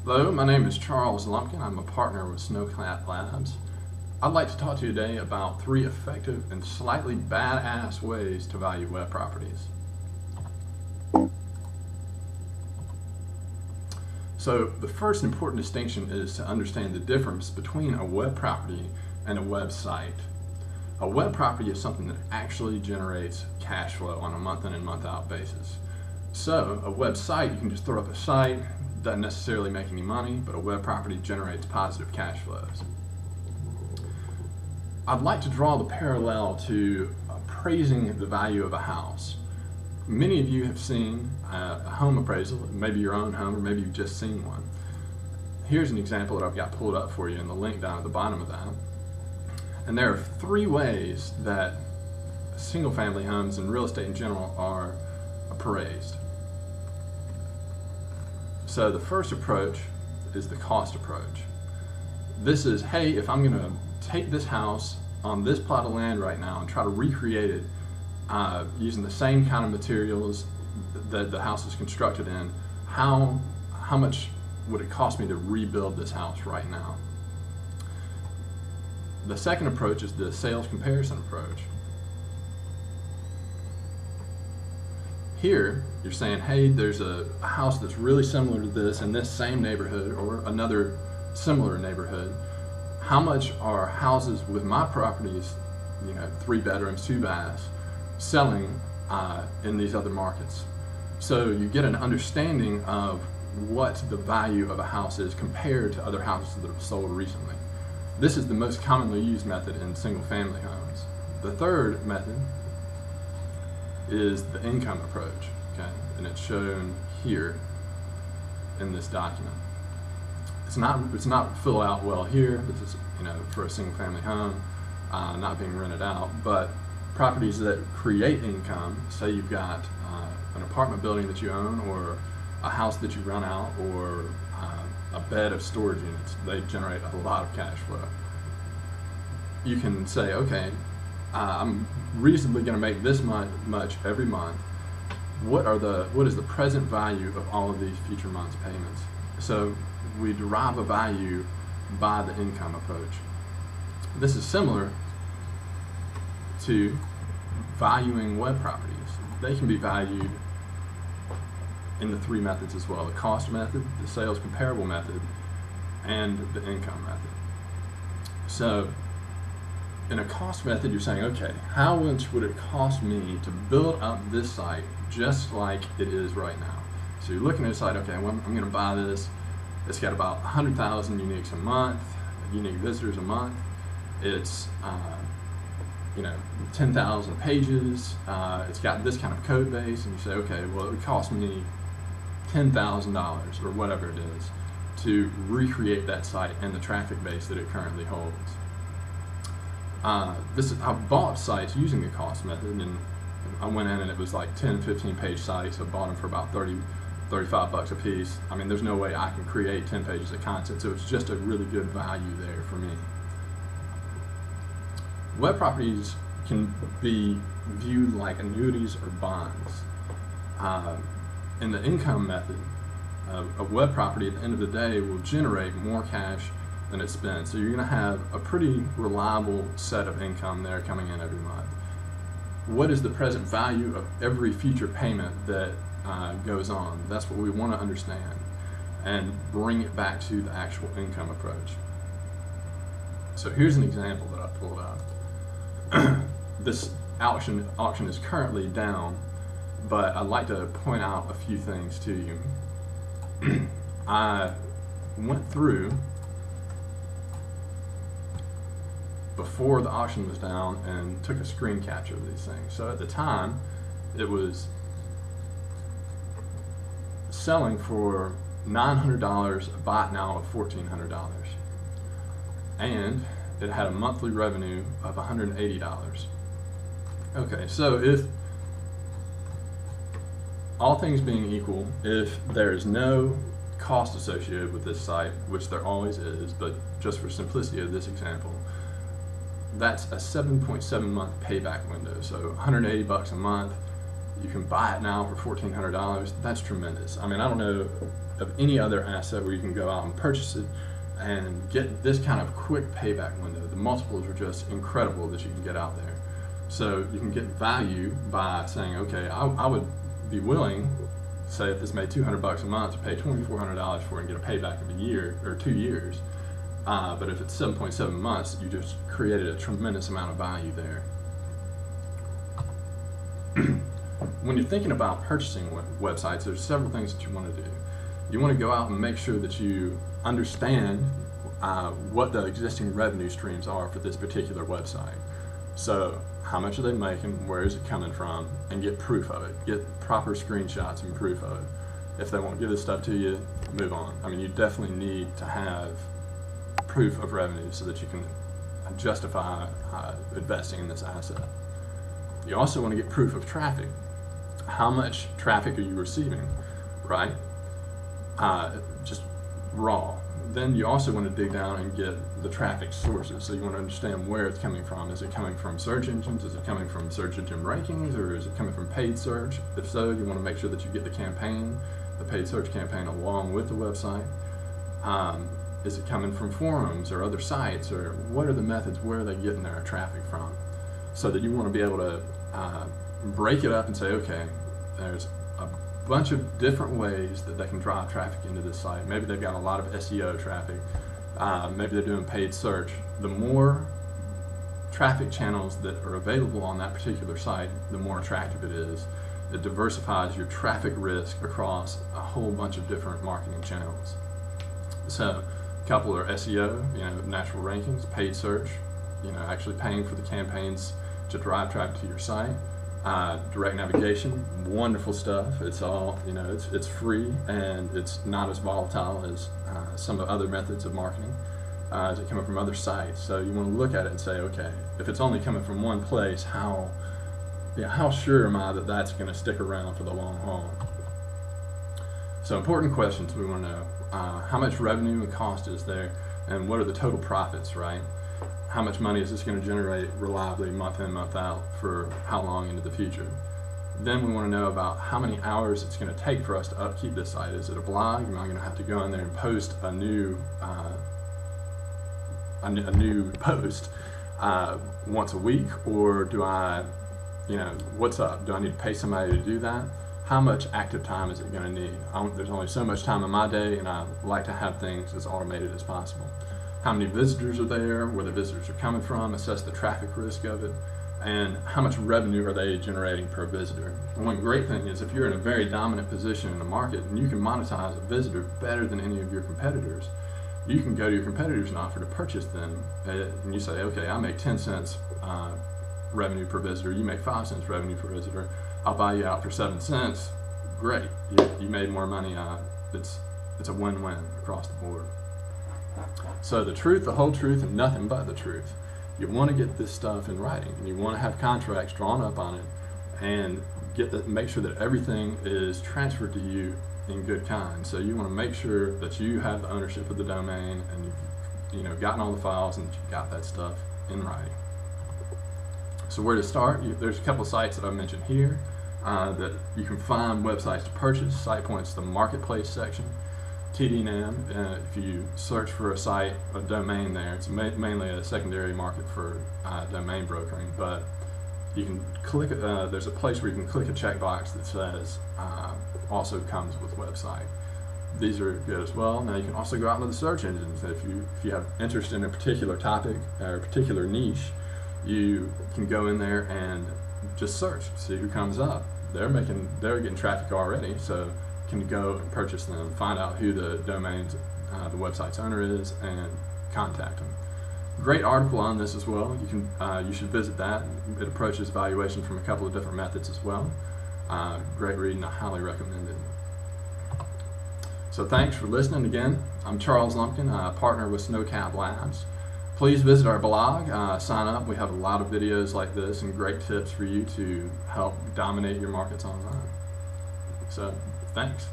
Hello, my name is Charles Lumpkin. I'm a partner with Snowcat Labs. I'd like to talk to you today about 3 effective and slightly badass ways to value web properties. So the first important distinction is to understand the difference between a web property and a website. A web property is something that actually generates cash flow on a month in and month out basis. So a website, you can just throw up a site, doesn't necessarily make any money, but a web property generates positive cash flows. I'd like to draw the parallel to appraising the value of a house. Many of you have seen a home appraisal, maybe your own home, or maybe you've just seen one. Here's an example that I've got pulled up for you in the link down at the bottom of that. And there are 3 ways that single-family homes and real estate in general are appraised. So the first approach is the cost approach. This is, hey, if I'm going to take this house on this plot of land right now and try to recreate it using the same kind of materials that the house is constructed in, how much would it cost me to rebuild this house right now? The second approach is the sales comparison approach. Here, you're saying, hey, there's a house that's really similar to this in this same neighborhood or another similar neighborhood. How much are houses with my properties, 3 bedrooms, 2 baths, selling in these other markets? So you get an understanding of what the value of a house is compared to other houses that have sold recently. This is the most commonly used method in single-family homes. The third method is the income approach, okay? And it's shown here in this document. It's not filled out well here. This is, for a single-family home, not being rented out. But properties that create income, say you've got an apartment building that you own, or a house that you rent out, or a bed of storage units, they generate a lot of cash flow. You can say, okay, I'm reasonably going to make this much every month. What is the present value of all of these future months' payments? So we derive a value by the income approach. This is similar to valuing web properties. They can be valued in the 3 methods as well: the cost method, the sales comparable method, and the income method. So in a cost method, you're saying, okay, how much would it cost me to build up this site just like it is right now? So you're looking at a site, okay, well, I'm going to buy this. It's got about 100,000 uniques a month, unique visitors a month. It's 10,000 pages. It's got this kind of code base, and you say, okay, well, it would cost me $10,000 or whatever it is to recreate that site and the traffic base that it currently holds. I've bought sites using the cost method, and I went in and it was like 10, 15 page sites. I bought them for about $35 a piece. I mean, there's no way I can create 10 pages of content, so it's just a really good value there for me. Web properties can be viewed like annuities or bonds. In the income method, a web property at the end of the day will generate more cash than it spends. So you're going to have a pretty reliable set of income there coming in every month. What is the present value of every future payment that goes on? That's what we want to understand and bring it back to the actual income approach. So here's an example that I pulled up. This auction is currently down, but I'd like to point out a few things to you. I went through before the auction was down and took a screen capture of these things. So at the time, it was selling for $900, bought now at $1,400. And it had a monthly revenue of $180. Okay, so if all things being equal, if there is no cost associated with this site, which there always is, but just for simplicity of this example, that's a 7.7 month payback window. So $180 a month, you can buy it now for $1,400. That's tremendous. I mean, I don't know of any other asset where you can go out and purchase it and get this kind of quick payback window. The multiples are just incredible that you can get out there. So you can get value by saying, okay, I would be willing, say if this made $200 a month, to pay $2,400 for it and get a payback of a year or 2 years. But if it's 7.7 months, you just created a tremendous amount of value there. When you're thinking about purchasing websites, there's several things that you want to do. You want to go out and make sure that you understand what the existing revenue streams are for this particular website. So how much are they making, where is it coming from, and get proof of it. Get proper screenshots and proof of it. If they won't give this stuff to you, move on. I mean, you definitely need to have proof of revenue so that you can justify investing in this asset. You also want to get proof of traffic. How much traffic are you receiving, right? Just raw. Then you also want to dig down and get the traffic sources. So you want to understand where it's coming from. Is it coming from search engines? Is it coming from search engine rankings? Or is it coming from paid search? If so, you want to make sure that you get the campaign, the paid search campaign, along with the website. Is it coming from forums or other sites? Or what are the methods? Where are they getting their traffic from? So that you want to be able to break it up and say, okay, there's a bunch of different ways that they can drive traffic into this site. Maybe they've got a lot of SEO traffic. Maybe they're doing paid search. The more traffic channels that are available on that particular site, the more attractive it is. It diversifies your traffic risk across a whole bunch of different marketing channels. So a couple are SEO, natural rankings, paid search, actually paying for the campaigns to drive traffic to your site. Direct navigation, wonderful stuff. It's all, it's free and it's not as volatile as some of the other methods of marketing. Is it coming from other sites? So you want to look at it and say, okay, if it's only coming from one place, how sure am I that that's going to stick around for the long haul? So important questions we want to know. How much revenue and cost is there, and what are the total profits, right? How much money is this going to generate reliably month in, month out for how long into the future? Then we want to know about how many hours it's going to take for us to upkeep this site. Is it a blog? Am I going to have to go in there and post a new post once a week, or do I, what's up? Do I need to pay somebody to do that? How much active time is it going to need? There's only so much time in my day, and I like to have things as automated as possible. How many visitors are there, where the visitors are coming from, assess the traffic risk of it, and how much revenue are they generating per visitor. And one great thing is if you're in a very dominant position in the market and you can monetize a visitor better than any of your competitors, you can go to your competitors and offer to purchase them, and you say, okay, I make 10 cents revenue per visitor, you make 5 cents revenue per visitor, I'll buy you out for 7 cents, great, you made more money, it's a win-win across the board. So the truth, the whole truth, and nothing but the truth. You want to get this stuff in writing, and you want to have contracts drawn up on it, and make sure that everything is transferred to you in good kind. So you want to make sure that you have the ownership of the domain, and you've gotten all the files, and you've got that stuff in writing. So where to start? There's a couple of sites that I mentioned here that you can find websites to purchase. SitePoint's the marketplace section. TDNAM, if you search for a site, a domain there, it's mainly a secondary market for domain brokering, but you can click, there's a place where you can click a checkbox that says also comes with website. These are good as well. Now you can also go out into the search engines. If you have interest in a particular topic or a particular niche, you can go in there and just search, see who comes up. They're getting traffic already, so can go and purchase them, find out who the domain's, the website's owner is, and contact them. Great article on this as well. You should visit that. It approaches valuation from a couple of different methods as well. Great reading. I highly recommend it. So thanks for listening again. I'm Charles Lumpkin, partner with Snowcap Labs. Please visit our blog, sign up. We have a lot of videos like this and great tips for you to help dominate your markets online. So thanks.